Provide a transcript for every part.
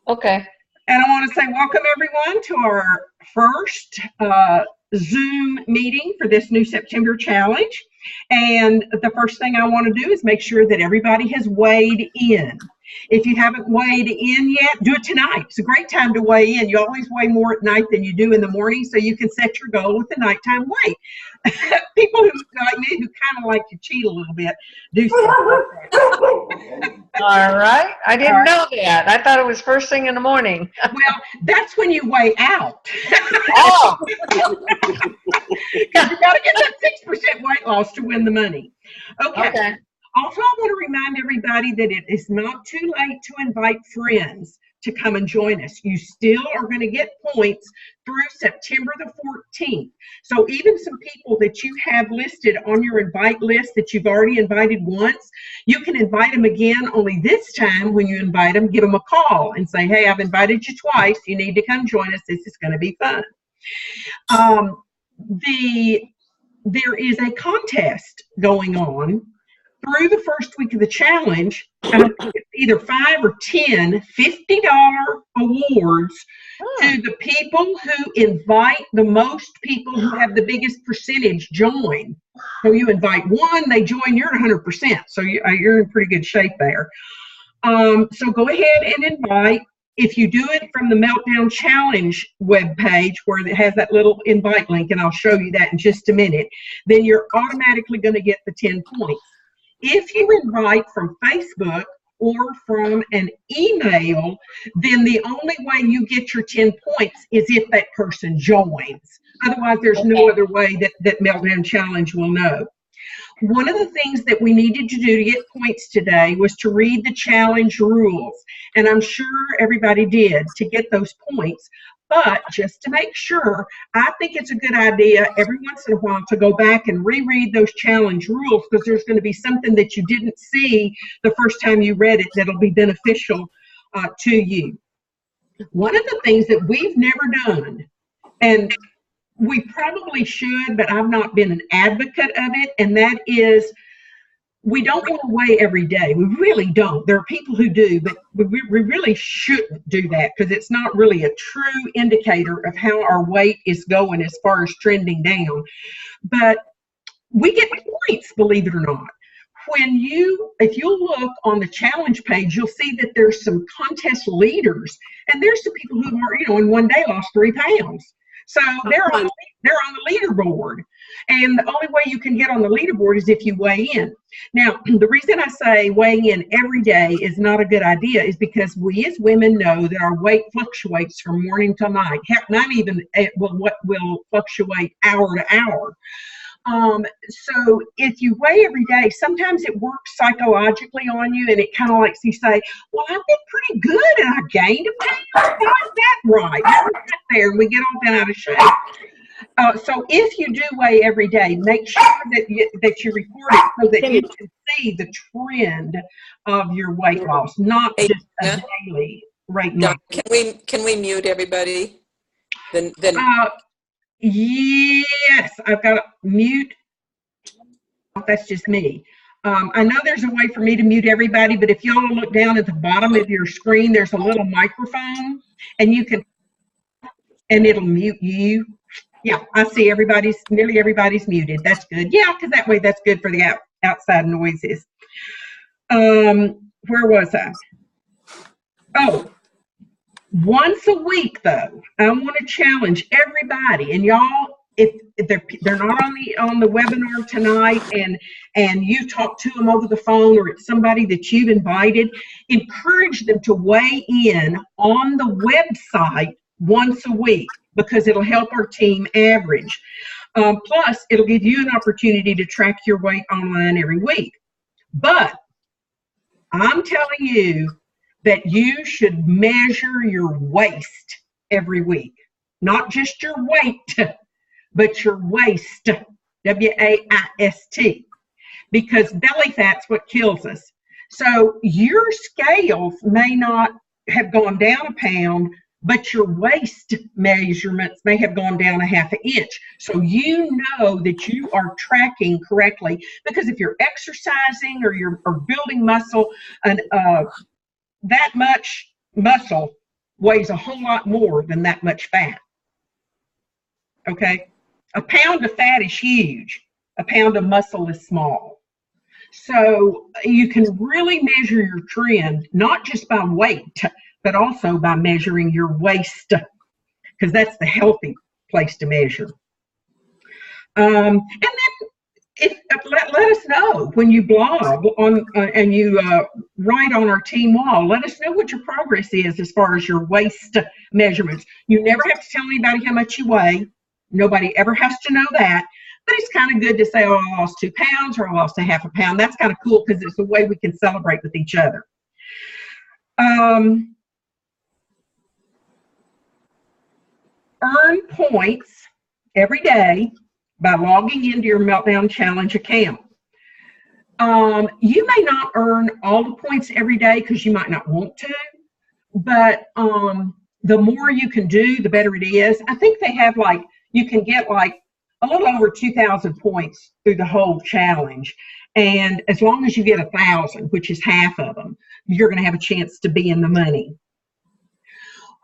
Okay. And I want to say welcome everyone to our first Zoom meeting for this new September challenge. And the first thing I want to do is make sure that everybody has weighed in. If you haven't weighed in yet, do it tonight. It's a great time to weigh in. You always weigh more at night than you do in the morning, so you can set your goal with the nighttime weight. People who like me, who kind of like to cheat a little bit, do stuff like that. All right. I didn't know that. I thought it was first thing in the morning. Well, that's when you weigh out. Oh, Because you got to get that 6% weight loss to win the money. Okay. okay. Also, I want to remind everybody that it is not too late to invite friends to come and join us. You still are going to get points through September the 14th. So even some people that you have listed on your invite list that you've already invited once, you can invite them again, only this time when you invite them, give them a call and say, hey, I've invited you twice. You need to come join us. This is going to be fun. There is a contest going on through the first week of the challenge, and I think it's either 5 or 10 $50 awards to the people who invite the most people who have the biggest percentage join. So you invite one, they join, you're at 100%. So you're in pretty good shape there. So go ahead and invite. If you do it from the Meltdown Challenge webpage where it has that little invite link, and I'll show you that in just a minute, then you're automatically going to get the 10 points. If you invite from Facebook or from an email, then the only way you get your 10 points is if that person joins. Otherwise, there's no other way that Meltdown Challenge will know. One of the things that we needed to do to get points today was to read the challenge rules. And I'm sure everybody did to get those points. But just to make sure, I think it's a good idea every once in a while to go back and reread those challenge rules, because there's going to be something that you didn't see the first time you read it that'll be beneficial to you. One of the things that we've never done, and we probably should, but I've not been an advocate of it, and that is we don't want to weigh every day. We really don't. There are people who do, but we really shouldn't do that because it's not really a true indicator of how our weight is going as far as trending down. But we get points, believe it or not. If you look on the challenge page, you'll see that there's some contest leaders, and there's some people who are, in one day lost 3 pounds. So they're on the leaderboard. And the only way you can get on the leaderboard is if you weigh in. Now, the reason I say weighing in every day is not a good idea is because we as women know that our weight fluctuates from morning till night. Heck, not even what will fluctuate hour to hour. So if you weigh every day, sometimes it works psychologically on you, and it kind of likes you say, well, I've been pretty good and I gained a pound. How is that right? How is that there? And we get all bent out of shape. So if you do weigh every day, make sure that you report it so that you can see the trend of your weight loss, not just a daily rate. Can we mute everybody? Yes, I've got to mute. That's just me. I know there's a way for me to mute everybody, but if y'all look down at the bottom of your screen, there's a little microphone, and it'll mute you. Yeah, I see nearly everybody's muted. That's good. Yeah, because that way that's good for the outside noises. Where was I? Oh. Once a week, though, I want to challenge everybody, and y'all, if they're not on the webinar tonight, and you talk to them over the phone, or it's somebody that you've invited, encourage them to weigh in on the website once a week, because it'll help our team average. Plus, it'll give you an opportunity to track your weight online every week. But I'm telling you that you should measure your waist every week. Not just your weight, but your waist, W-A-I-S-T, because belly fat's what kills us. So your scales may not have gone down a pound, but your waist measurements may have gone down a ½ inch. So you know that you are tracking correctly, because if you're exercising or you're building muscle, and that much muscle weighs a whole lot more than that much fat. Okay? A pound of fat is huge. A pound of muscle is small. So you can really measure your trend, not just by weight, but also by measuring your waist, because that's the healthy place to measure. And then let us know when you blog on and you write on our team wall. Let us know what your progress is as far as your waist measurements. You never have to tell anybody how much you weigh. Nobody ever has to know that. But it's kind of good to say, oh, I lost 2 pounds or I lost a half a pound. That's kind of cool because it's a way we can celebrate with each other. Earn points every day by logging into your Meltdown Challenge account. You may not earn all the points every day because you might not want to, but the more you can do, the better it is. I think they have you can get a little over 2,000 points through the whole challenge. And as long as you get 1,000, which is half of them, you're going to have a chance to be in the money.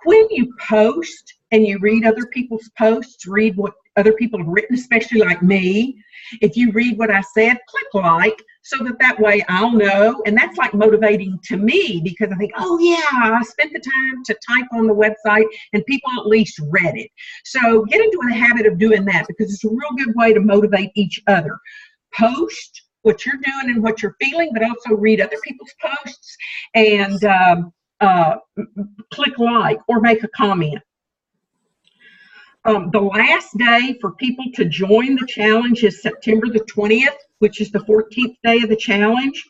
When you post and you read other people's posts, read what other people have written, especially like me, if you read what I said, click like, so that way I'll know. And that's like motivating to me because I think, oh yeah, I spent the time to type on the website and people at least read it. So get into the habit of doing that because it's a real good way to motivate each other. Post what you're doing and what you're feeling, but also read other people's posts and click like or make a comment. The last day for people to join the challenge is September the 20th, which is the 14th day of the challenge.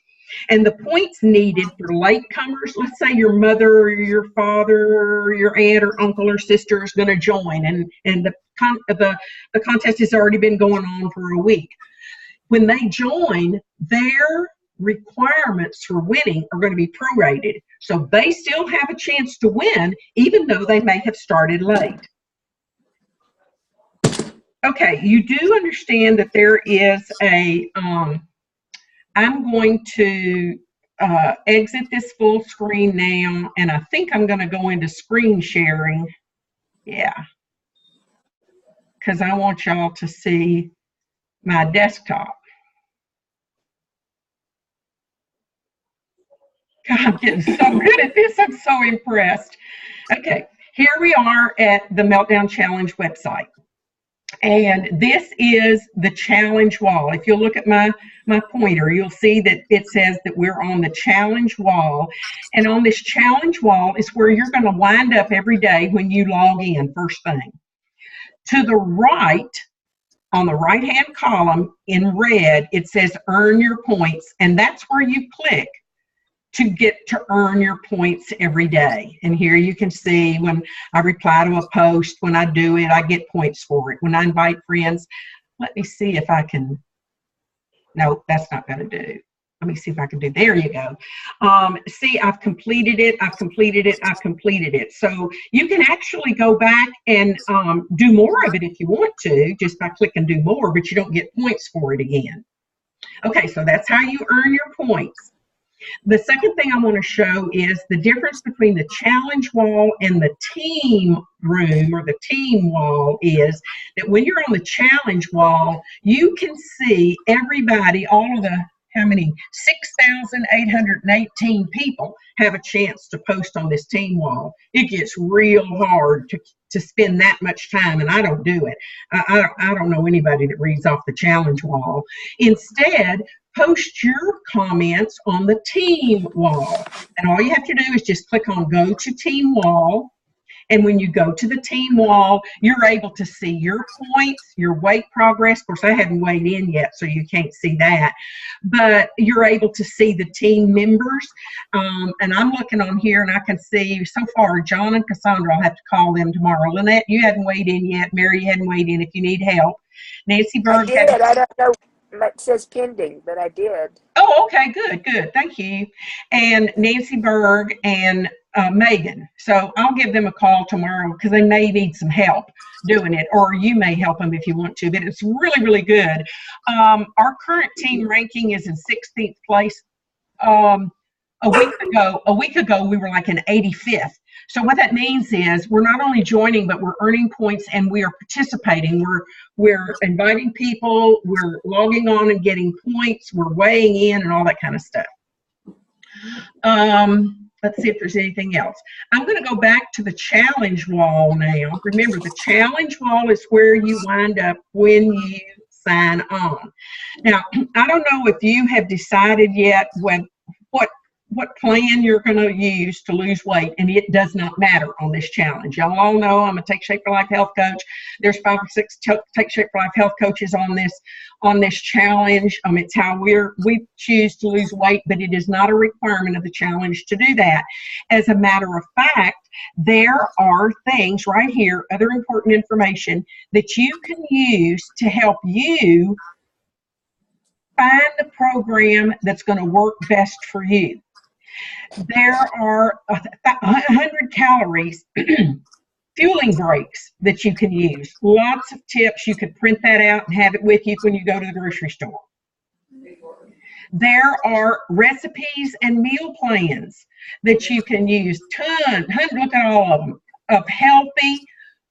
And the points needed for latecomers, let's say your mother or your father or your aunt or uncle or sister is going to join, and the contest has already been going on for a week. When they join, their requirements for winning are going to be prorated. So they still have a chance to win, even though they may have started late. Okay, you do understand that there is I'm going to exit this full screen now, and I think I'm going to go into screen sharing. Yeah, because I want y'all to see my desktop. God, I'm getting so good at this. I'm so impressed. Okay, here we are at the Meltdown Challenge website. And this is the challenge wall. If you'll look at my pointer, you'll see that it says that we're on the challenge wall. And on this challenge wall is where you're going to wind up every day when you log in, first thing. To the right, on the right-hand column in red, it says earn your points. And that's where you click to get to earn your points every day. And here you can see when I reply to a post, when I do it, I get points for it. When I invite friends, let me see if I can, no, that's not going to do. Let me see if I can do, there you go. See, I've completed it, I've completed it, I've completed it. So you can actually go back and do more of it if you want to, just by clicking do more, but you don't get points for it again. Okay, so that's how you earn your points. The second thing I want to show is the difference between the challenge wall and the team room or the team wall is that when you're on the challenge wall, you can see everybody, all of the, how many, 6,818 people have a chance to post on this team wall. It gets real hard to spend that much time, and I don't do it. I don't know anybody that reads off the challenge wall. Instead, post your comments on the team wall. And all you have to do is just click on go to team wall. And when you go to the team wall, you're able to see your points, your weight progress. Of course, I haven't weighed in yet, so you can't see that. But you're able to see the team members. And I'm looking on here, and I can see so far, John and Cassandra, I'll have to call them tomorrow. Lynette, you hadn't weighed in yet. Mary, you hadn't weighed in if you need help. Nancy Berg. I did. I don't know. It says pending, but I did. Oh, okay, good, good. Thank you. And Nancy Berg and Megan. So I'll give them a call tomorrow because they may need some help doing it, or you may help them if you want to, but it's really, really good. Our current team ranking is in 16th place. a week ago, we were like an 85th. So what that means is we're not only joining, but we're earning points and we are participating. We're inviting people, we're logging on and getting points, we're weighing in and all that kind of stuff. Let's see if there's anything else. I'm going to go back to the challenge wall now. Remember, the challenge wall is where you wind up when you sign on. Now, I don't know if you have decided yet what plan you're going to use to lose weight, and it does not matter on this challenge. Y'all all know I'm a Take Shape for Life health coach. There's 5 or 6 Take Shape for Life health coaches on this challenge. It's how we choose to lose weight, but it is not a requirement of the challenge to do that. As a matter of fact, there are things right here, other important information that you can use to help you find the program that's going to work best for you. There are 100 calories fueling breaks that you can use. Lots of tips. You could print that out and have it with you when you go to the grocery store. There are recipes and meal plans that you can use. Look at all of them, of healthy,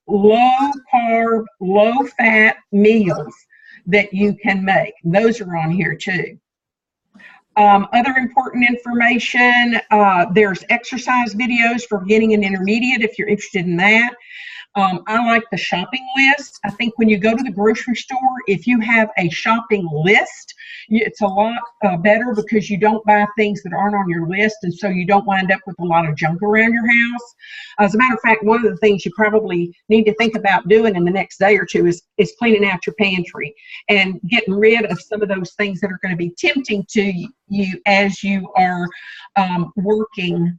low carb, low fat meals that you can make. Those are on here too. Other important information, there's exercise videos for beginning and intermediate if you're interested in that. I like the shopping list. I think when you go to the grocery store, if you have a shopping list, it's a lot better because you don't buy things that aren't on your list, and so you don't wind up with a lot of junk around your house. As a matter of fact, one of the things you probably need to think about doing in the next day or two is cleaning out your pantry and getting rid of some of those things that are going to be tempting to you as you are working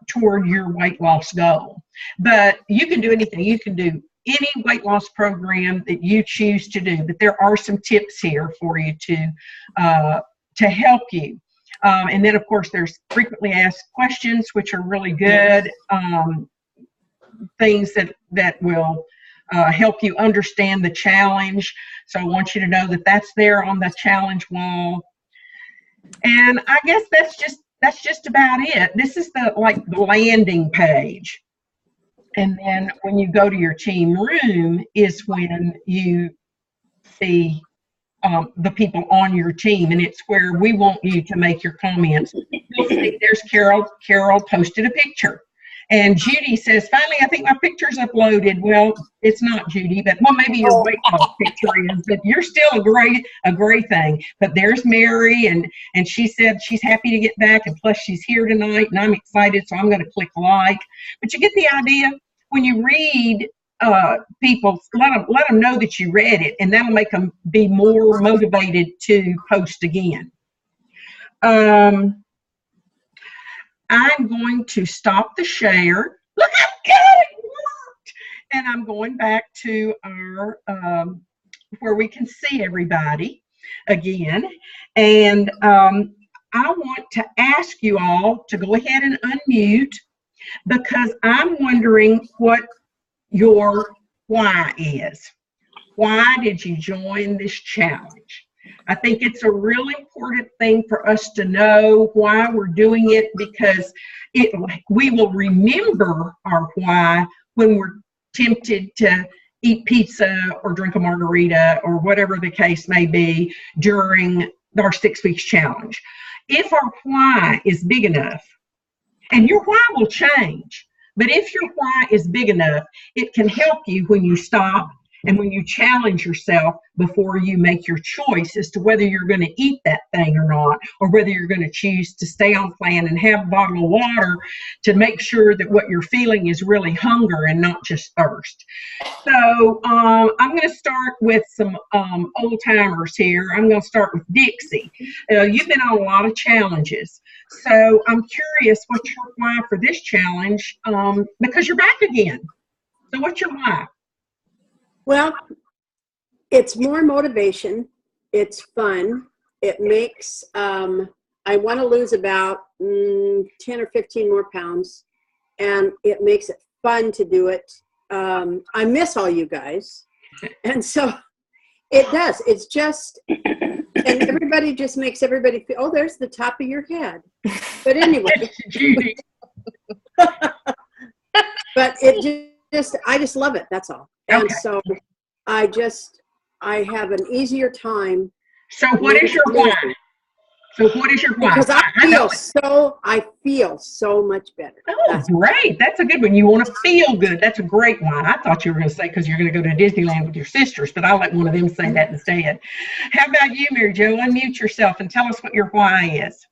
toward your weight loss goal. But you can do anything. You can do any weight loss program that you choose to do, but there are some tips here for you to help you. And then, of course, there's frequently asked questions, which are really good, things that will help you understand the challenge. So I want you to know that that's there on the challenge wall. And I guess that's just about it. This is the landing page. And then when you go to your team room is when you see the people on your team, and it's where we want you to make your comments. You'll see there's Carol. Carol posted a picture. And Judy says, finally, I think my picture's uploaded. Well, it's not, Judy, but well, maybe your weight loss picture is, but you're still a great thing. But there's Mary, and she said she's happy to get back, and plus she's here tonight, and I'm excited, so I'm going to click like. But you get the idea. When you read people, let them know that you read it, and that'll make them be more motivated to post again. I'm going to stop the share. Look how good it worked! And I'm going back to our where we can see everybody again. And I want to ask you all to go ahead and unmute, because I'm wondering what your why is. Why did you join this challenge? I think it's a really important thing for us to know why we're doing it, because we will remember our why when we're tempted to eat pizza or drink a margarita or whatever the case may be during our 6 weeks challenge. If our why is big enough, and your why will change, but if your why is big enough, it can help you when you stop and when you challenge yourself before you make your choice as to whether you're going to eat that thing or not, or whether you're going to choose to stay on plan and have a bottle of water to make sure that what you're feeling is really hunger and not just thirst. So I'm going to start with some old timers here. I'm going to start with Dixie. You've been on a lot of challenges. So I'm curious what's your why for this challenge, because you're back again. So what's your why? Well, it's more motivation. It's fun. It makes, I want to lose about 10 or 15 more pounds, and it makes it fun to do it. I miss all you guys. And so It does. It's just, and everybody just makes everybody feel, oh, there's the top of your head. But anyway, Judy. but it just, I just love it. That's all. And Okay. so I have an easier time. So what is your why? So what is your why? Because I know feel so much better. Oh, That's great. That's a good one. You want to feel good. That's a great one. I thought you were going to say because you're going to go to Disneyland with your sisters, but I'll let one of them say that instead. How about you, Mary Jo? Unmute yourself and tell us what your why is.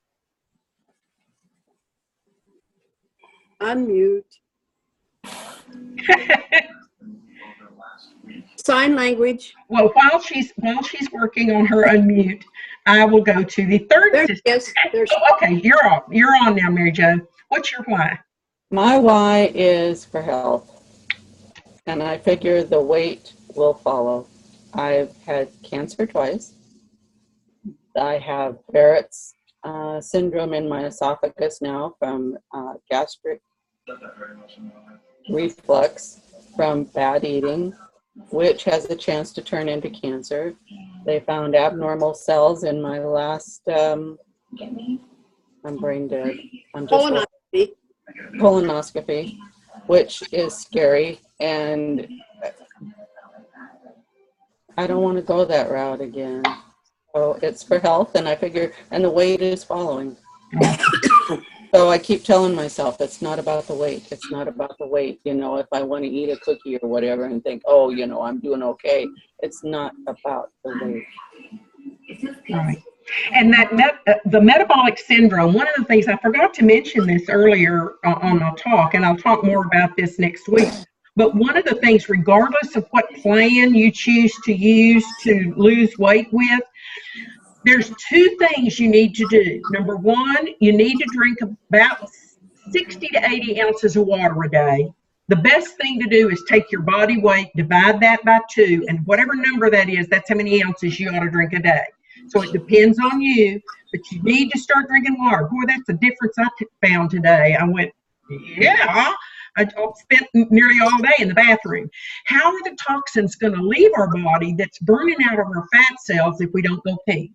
unmute. Sign language. Well, while she's working on her unmute, I will go to the third There sister. it is. There's Okay, you're on. You're on now, Mary Jo. What's your why? My why is for health, and I figure the weight will follow. I've had cancer twice. I have Barrett's syndrome in my esophagus now from gastric reflux from bad eating, which has a chance to turn into cancer. They found abnormal cells in my last, I'm brain dead. I'm just colonoscopy, which is scary. And I don't want to go that route again. So it's for health, and I figure, and the weight is following. So I keep telling myself, it's not about the weight. It's not about the weight. You know, if I want to eat a cookie or whatever and think, oh, you know, I'm doing okay. It's not about the weight. All right. And that the metabolic syndrome, one of the things, I forgot to mention this earlier on my talk, and I'll talk more about this next week. But one of the things, regardless of what plan you choose to use to lose weight with, there's two things you need to do. Number one, you need to drink about 60 to 80 ounces of water a day. The best thing to do is take your body weight, divide that by 2, and whatever number that is, that's how many ounces you ought to drink a day. So it depends on you, but you need to start drinking water. Boy, that's the difference I found today. I went, yeah, I spent nearly all day in the bathroom. How are the toxins going to leave our body that's burning out of our fat cells if we don't go pee?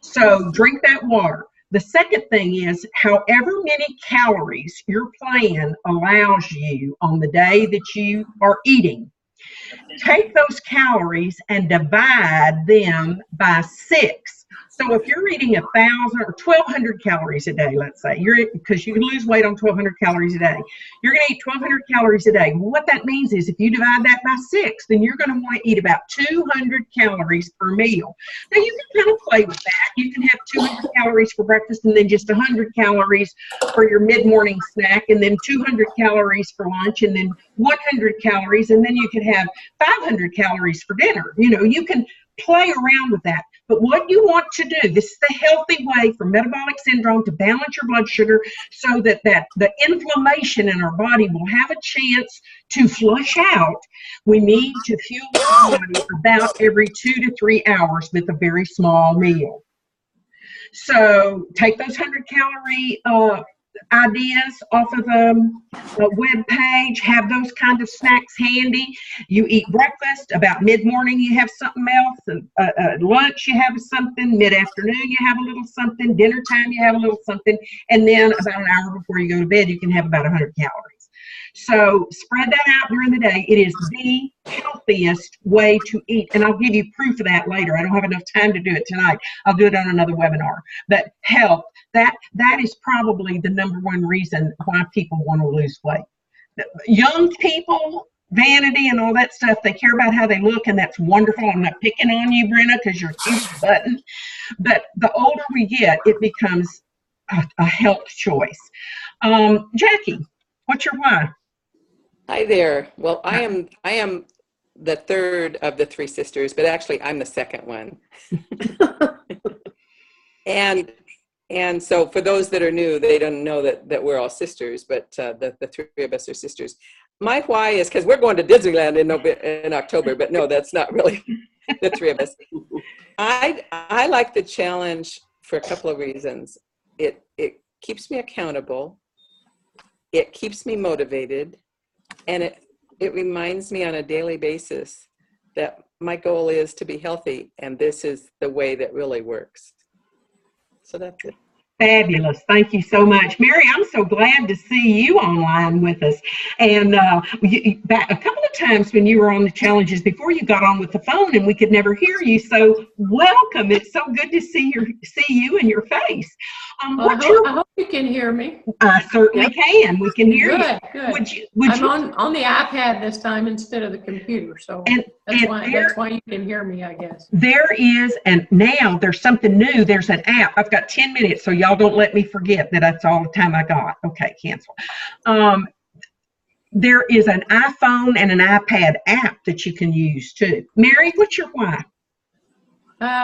So drink that water. The second thing is, however many calories your plan allows you on the day that you are eating, take those calories and divide them by 6. So if you're eating 1,000 or 1,200 calories a day, let's say, because you can lose weight on 1,200 calories a day, you're going to eat 1,200 calories a day. What that means is if you divide that by 6, then you're going to want to eat about 200 calories per meal. Now you can kind of play with that. You can have 200 calories for breakfast and then just 100 calories for your mid-morning snack, and then 200 calories for lunch, and then 100 calories, and then you could have 500 calories for dinner. You know, you can play around with that. But what you want to do, this is the healthy way for metabolic syndrome to balance your blood sugar so that the inflammation in our body will have a chance to flush out. We need to fuel our body about every 2 to 3 hours with a very small meal. So take those 100-calorie ideas off of the web page, have those kind of snacks handy. You eat breakfast, about mid-morning you have something else, lunch you have something, mid-afternoon you have a little something, dinner time you have a little something, and then about an hour before you go to bed you can have about 100 calories. So spread that out during the day. It is the healthiest way to eat, and I'll give you proof of that later. I don't have enough time to do it tonight. I'll do it on another webinar. But health, that is probably the #1 reason why people want to lose weight. Young people, vanity and all that stuff, they care about how they look, and that's wonderful. I'm not picking on you, Brenna, because you're cute as a button. But the older we get, it becomes a health choice. Jackie, what's your why? Hi there. Well, I am the third of the 3 sisters, but actually I'm the second one. And so for those that are new, they don't know that we're all sisters, but the 3 of us are sisters. My why is because we're going to Disneyland in October, but no, that's not really the 3 of us. I like the challenge for a couple of reasons. It keeps me accountable. It keeps me motivated. And it reminds me on a daily basis that my goal is to be healthy, and this is the way that really works. So that's it. Fabulous. Thank you so much. Mary, I'm so glad to see you online with us. And back a couple of times when you were on the challenges before, you got on with the phone and we could never hear you. So welcome. It's so good to see you and your face. I hope you can hear me. I certainly can. We can hear you. Good. I'm on the iPad this time instead of the computer, so that's why you can hear me, I guess. There is, and now there's something new. There's an app. I've got 10 minutes, so y'all don't let me forget that that's all the time I got. Okay, cancel. There is an iPhone and an iPad app that you can use too. Mary, what's your why?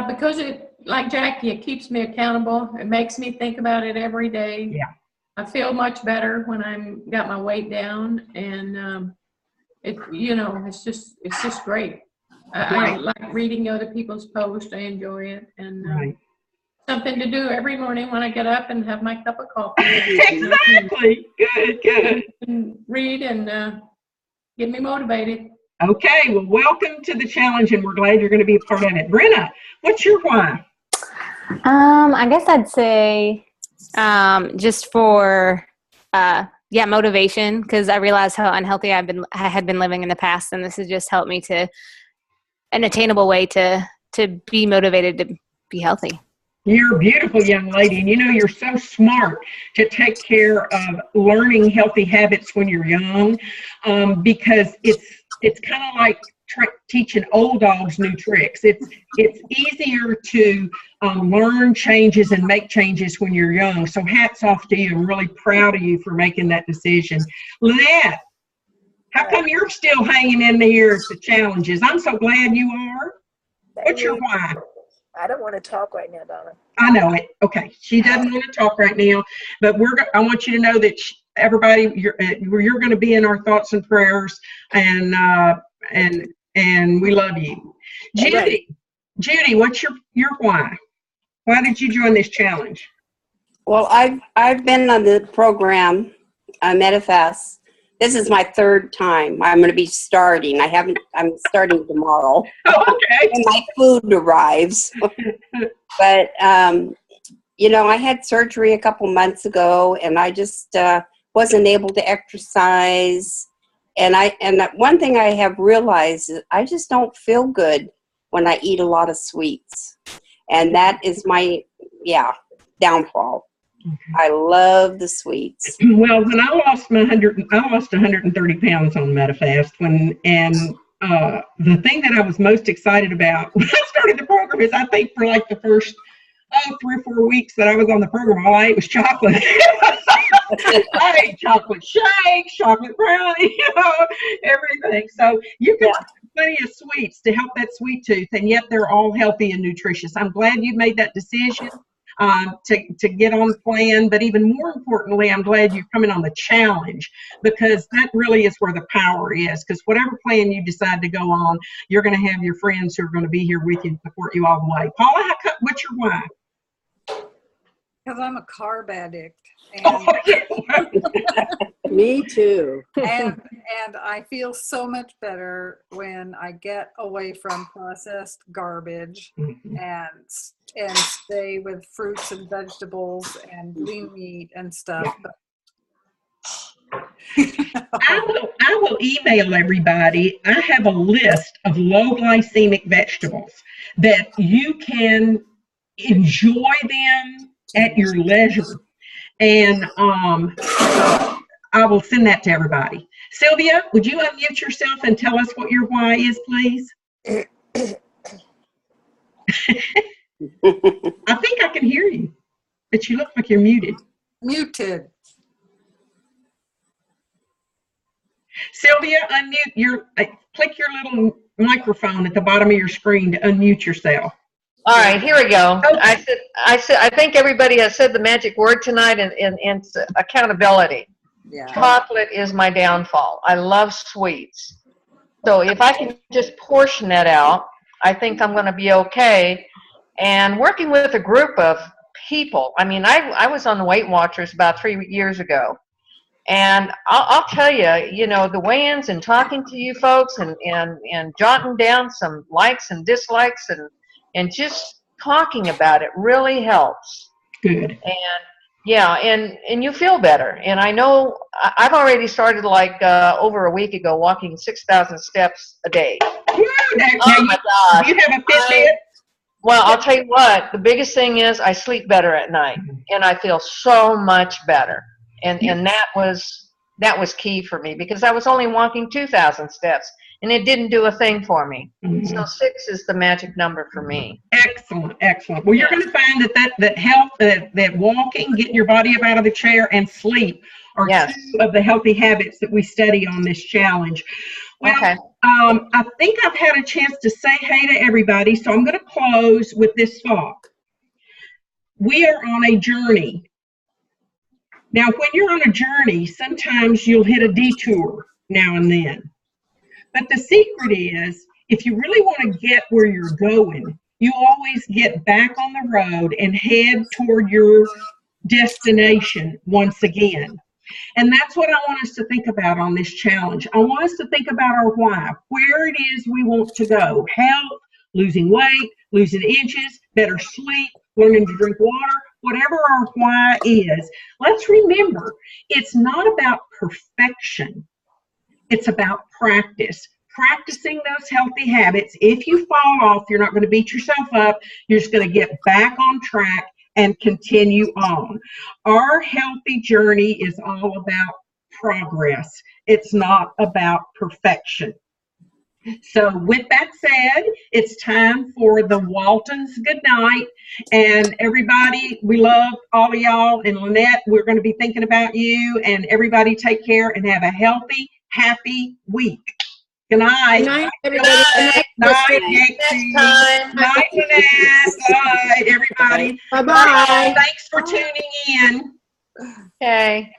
Because like Jackie, it keeps me accountable. It makes me think about it every day. Yeah. I feel much better when I'm got my weight down, and it's just great. I like reading other people's posts. I enjoy it, and something to do every morning when I get up and have my cup of coffee. Exactly. Good. And read and get me motivated. Okay. Well, welcome to the challenge, and we're glad you're going to be a part of it. Brenna, what's your why? I guess I'd say just for motivation, because I realized how unhealthy I had been living in the past, and this has just helped me to an attainable way to be motivated to be healthy. You're a beautiful young lady, and you're so smart to take care of learning healthy habits when you're young, because it's kind of like teaching old dogs new tricks. It's easier to learn changes and make changes when you're young. So hats off to you. I'm really proud of you for making that decision. Lynette, how come you're still hanging in there at the challenges? I'm so glad you are. What's your why? I don't want to talk right now, Donna. I know it. Okay, she doesn't want to talk right now, but I want you to know that everybody, you're going to be in our thoughts and prayers, and we love you. Judy, what's your why? Why did you join this challenge? Well, I've been on the program, Medifast. This is my third time. I'm going to be starting. I'm starting tomorrow. Okay. When my food arrives. But, I had surgery a couple months ago, and I just wasn't able to exercise. And one thing I have realized is I just don't feel good when I eat a lot of sweets. And that is my, downfall. Okay. I love the sweets. Well, when I lost 130 pounds on Medifast, the thing that I was most excited about when I started the program is, I think for like the first 3 or 4 weeks that I was on the program, all I ate was chocolate. I ate chocolate shakes, chocolate brownie, everything. So you can have plenty of sweets to help that sweet tooth, and yet they're all healthy and nutritious. I'm glad you made that decision to get on the plan, but even more importantly, I'm glad you're coming on the challenge, because that really is where the power is, because whatever plan you decide to go on, you're going to have your friends who are going to be here with you and support you all the way. Paula, what's your why? Because I'm a carb addict. And Me too. and I feel so much better when I get away from processed garbage and stay with fruits and vegetables and lean meat and stuff. I will email everybody. I have a list of low glycemic vegetables that you can enjoy them at your leisure. And I will send that to everybody. Sylvia, would you unmute yourself and tell us what your why is, please? I think I can hear you, but you look like you're muted. Muted. Sylvia, click your little microphone at the bottom of your screen to unmute yourself. All right, here we go. Okay. I think everybody has said the magic word tonight, and it's accountability. Yeah. Chocolate is my downfall. I love sweets. So if I can just portion that out, I think I'm going to be okay. And working with a group of people, I mean, I was on the Weight Watchers about 3 years ago. And I'll tell you, you know, the weigh-ins and talking to you folks and jotting down some likes and dislikes and just talking about it really helps. Good. And yeah, and you feel better. And I know I've already started like over a week ago walking 6,000 steps a day. Oh my gosh. You have a Fitbit? Well, I'll tell you what, the biggest thing is I sleep better at night and I feel so much better. And that was key for me because I was only walking 2,000 steps and it didn't do a thing for me. So 6 is the magic number for me. Excellent, excellent. Well, you're going to find that health, that walking, getting your body up out of the chair, and sleep are two of the healthy habits that we study on this challenge. Well, I think I've had a chance to say hey to everybody, so I'm going to close with this thought. We are on a journey. Now, when you're on a journey, sometimes you'll hit a detour now and then. But the secret is, if you really want to get where you're going, you always get back on the road and head toward your destination once again. And that's what I want us to think about on this challenge. I want us to think about our why, where it is we want to go. Health, losing weight, losing inches, better sleep, learning to drink water, whatever our why is. Let's remember, it's not about perfection. It's about practice. Practicing those healthy habits. If you fall off, you're not going to beat yourself up. You're just going to get back on track and continue on. Our healthy journey is all about progress. It's not about perfection. So with that said, it's time for the Waltons good night. And everybody, we love all of y'all. And Lynette, we're going to be thinking about you. And everybody take care and have a healthy, happy week. Good night. Good night, everybody. Night, Next time. Night, Lynette. Bye, everybody. Bye-bye. Thanks for tuning in. Okay.